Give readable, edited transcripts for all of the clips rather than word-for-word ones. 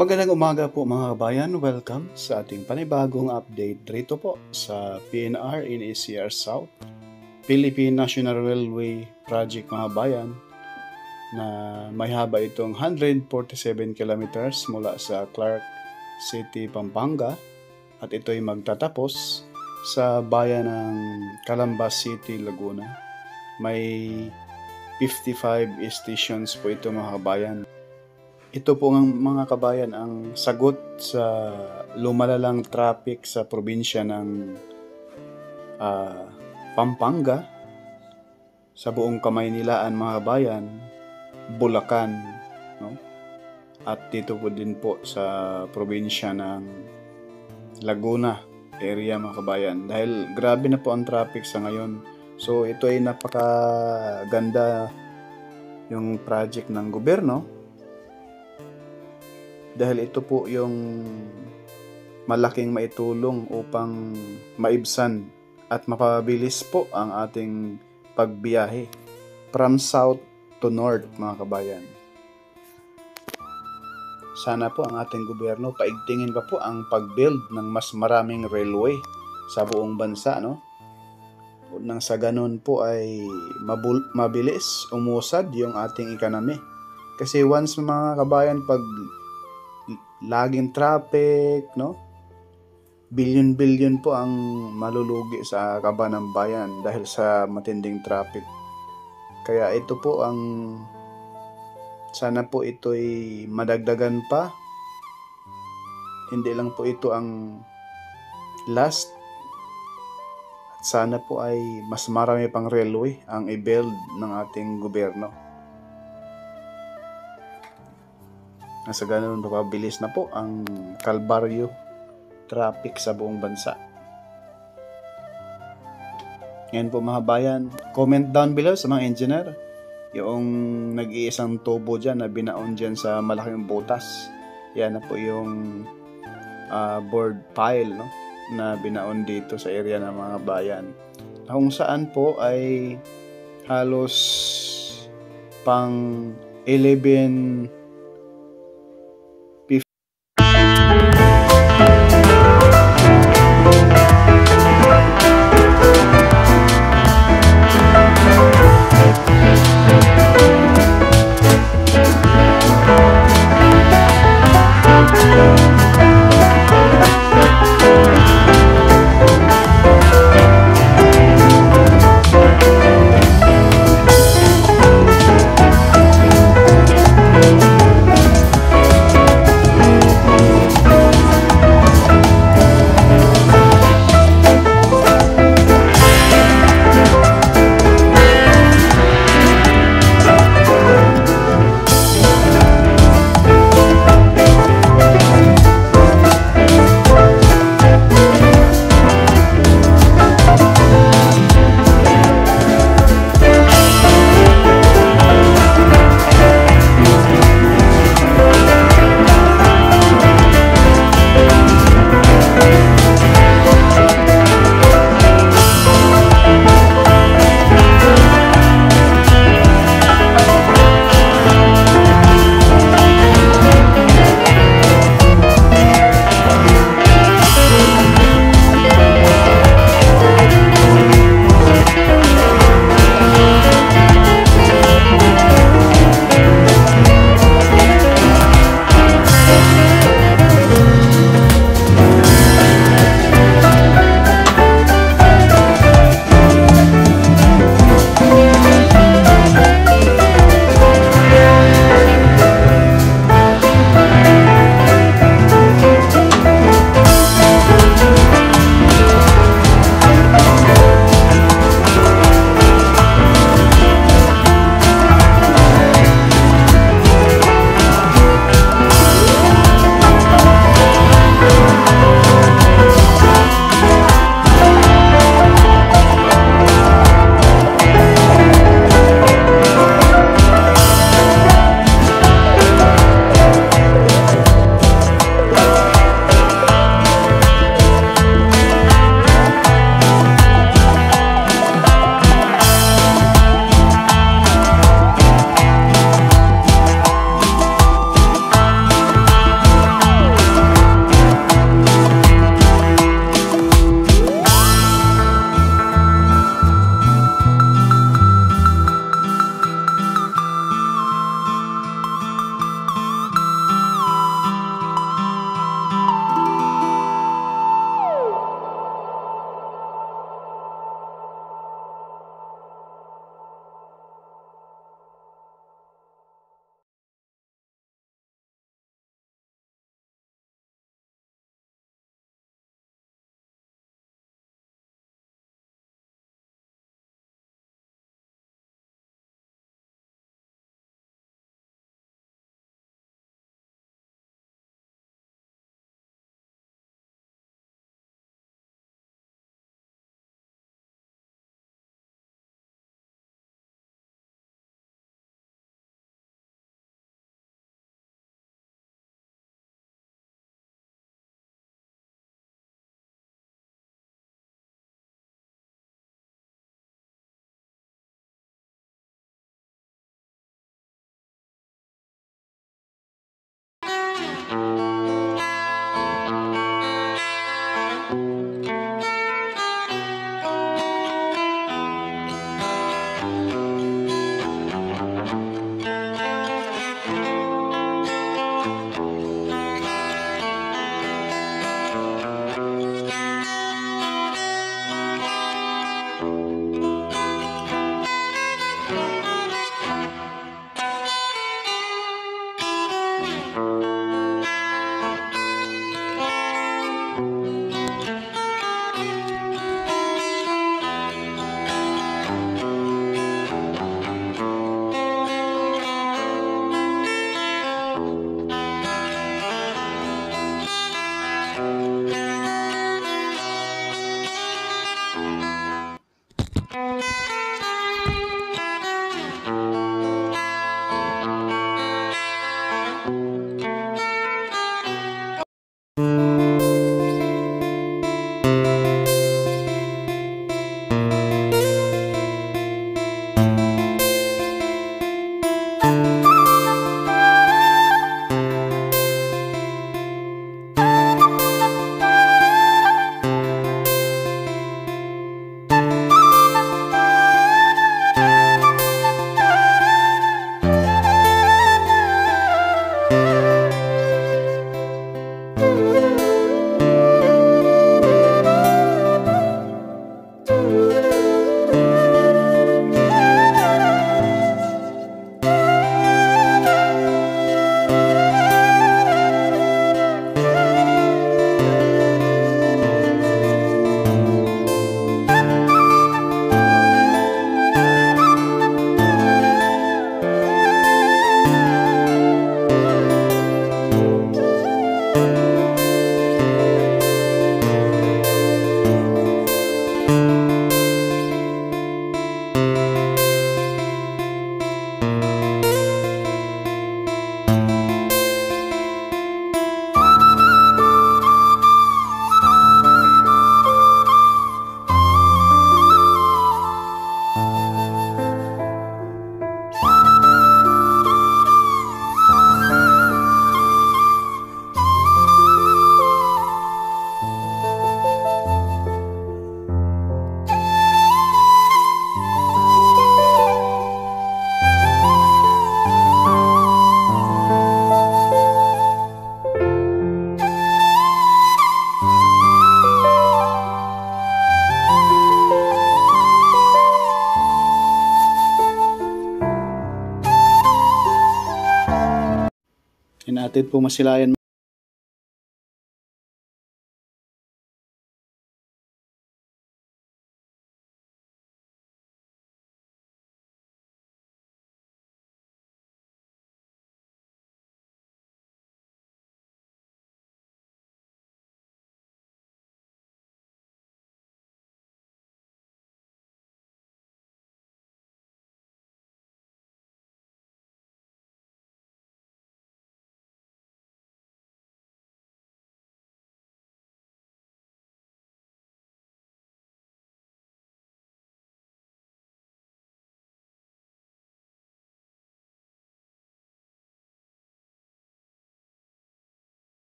Magandang umaga po mga kabayan. Welcome sa ating panibagong update rito po sa PNR in ACR South, Philippine National Railway Project mga kabayan, na may haba itong 147 kilometers mula sa Clark City, Pampanga, at ito'y magtatapos sa bayan ng Calambas City, Laguna. May 55 stations po ito mga kabayan. Ito po ng mga kabayan ang sagot sa lumalalang traffic sa probinsya ng Pampanga, sa buong Kamaynilaan mga kabayan, Bulacan, no? At dito po din po sa probinsya ng Laguna area mga kabayan. Dahil grabe na po ang traffic sa ngayon. So ito ay napakaganda yung project ng gobyerno. Dahil ito po yung malaking maitulong upang maibsan at mapabilis po ang ating pagbiyahe from south to north mga kabayan. Sana po ang ating gobyerno paigtingin pa po ang pag-build ng mas maraming railway sa buong bansa, no? Nang sa ganun po ay mabilis umusad yung ating economy. Kasi once mga kabayan, pag laging traffic, no? Bilyon-bilyon po ang malulugi sa kaban ng bayan dahil sa matinding traffic. Kaya ito po ang sana po ito'y madagdagan pa. Hindi lang po ito ang last. At sana po ay mas marami pang railway ang i-build ng ating gobyerno. Nasa ganun mapabilis na po ang kalbaryo traffic sa buong bansa. Ngayon po mga bayan, comment down below sa mga engineer yung nag-iisang tubo dyan na binaon dyan sa malaking butas. Yan na po yung board pile, no, na binaon dito sa area ng mga bayan. Kung saan po ay halos pang 11 Inatid po masilayan.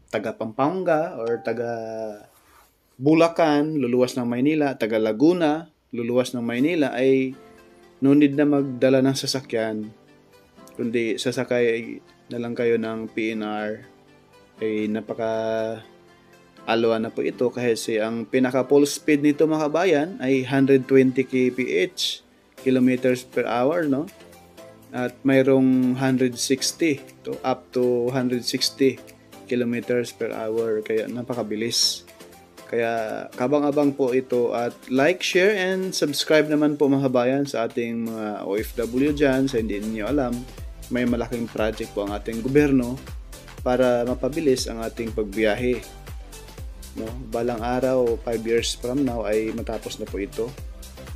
Taga Pampanga or taga Bulacan, luluwas ng Maynila, taga Laguna, luluwas ng Maynila, ay no need na magdala ng sasakyan, kundi sasakay na lang kayo ng PNR. Ay napaka alwa na po ito kasi ang pinaka full speed nito mga kabayan ay 120 kph, kilometers per hour, no? At mayroong 160 to up to 160 kilometers per hour, kaya napakabilis. Kaya kabang-abang po ito at like, share, and subscribe naman po mga kabayan sa ating mga OFW dyan. Sa hindi niyo alam, may malaking project po ang ating gobyerno para mapabilis ang ating pagbiyahe. No? Balang araw, 5 years from now ay matapos na po ito.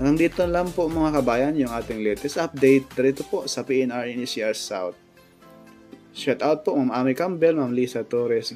Hanggang dito lang po mga kabayan yung ating latest update dito po sa PNR NECR South. Shout out po Ma'am Ami Campbell, Ma'am Lisa Torres.